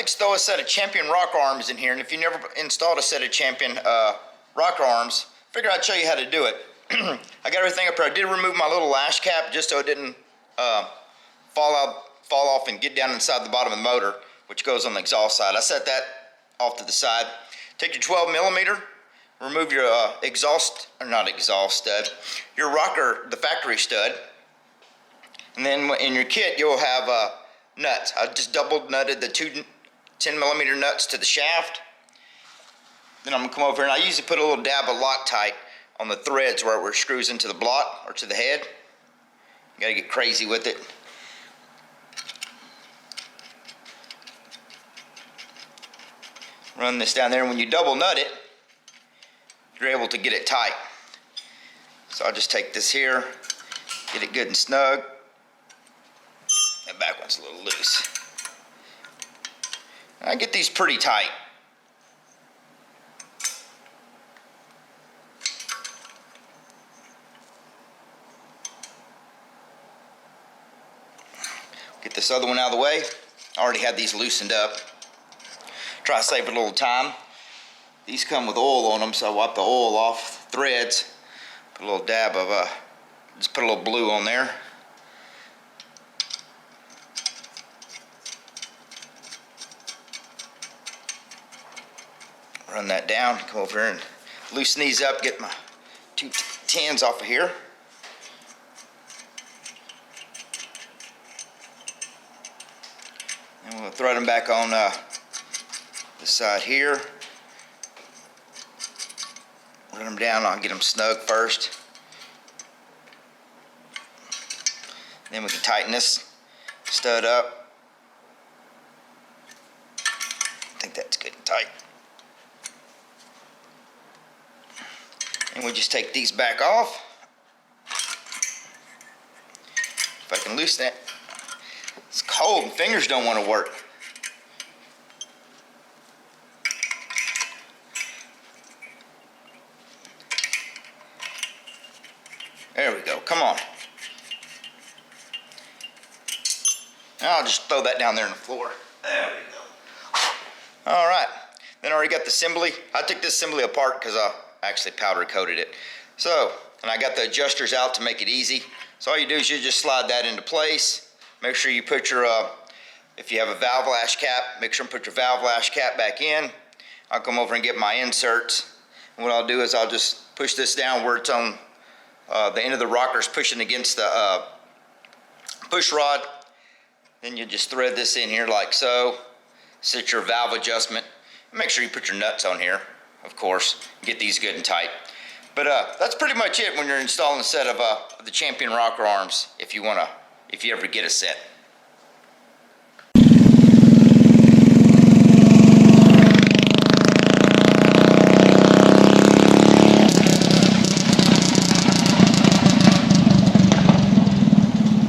to throw a set of Champion rocker arms in here, and if you never installed a set of Champion rocker arms, figured I'd show you how to do it. I got everything up here. I did remove my little lash cap just so it didn't fall off and get down inside the bottom of the motor, which goes on the exhaust side. I set that off to the side. Take your 12 millimeter, remove your your rocker, the factory stud, and then in your kit you'll have nuts. I just double nutted the two 10 millimeter nuts to the shaft. Then I'm gonna come over here and I usually put a little dab of Loctite on the threads where it screws into the block or to the head. You gotta get crazy with it. Run this down there, and when you double nut it, you're able to get it tight. So I'll just take this here, get it good and snug. That back one's a little loose. I get these pretty tight. Get this other one out of the way. I already had these loosened up. Try to save a little time. These come with oil on them, so I wipe the oil off the threads. Put a little dab of, just put a little blue on there. Run that down, come over here and loosen these up, get my two tins off of here. And we'll thread them back on this side here. Run them down, I'll get them snug first. Then we can tighten this stud up. I think that's good and tight. And we just take these back off. If I can loosen it. It's cold and fingers don't want to work. There we go, come on. Now I'll just throw that down there on the floor. There we go. All right, then I already got the assembly. I took this assembly apart because I actually powder coated it. So, and I got the adjusters out to make it easy. So all you do is you just slide that into place. Make sure you put your, if you have a valve lash cap, make sure and put your valve lash cap back in. I'll come over and get my inserts. And what I'll do is I'll just push this down where it's on the end of the rockers pushing against the push rod. Then you just thread this in here like so. Set your valve adjustment. Make sure you put your nuts on here, of course. Get these good and tight. But that's pretty much it when you're installing a set of the Champion rocker arms if you ever get a set.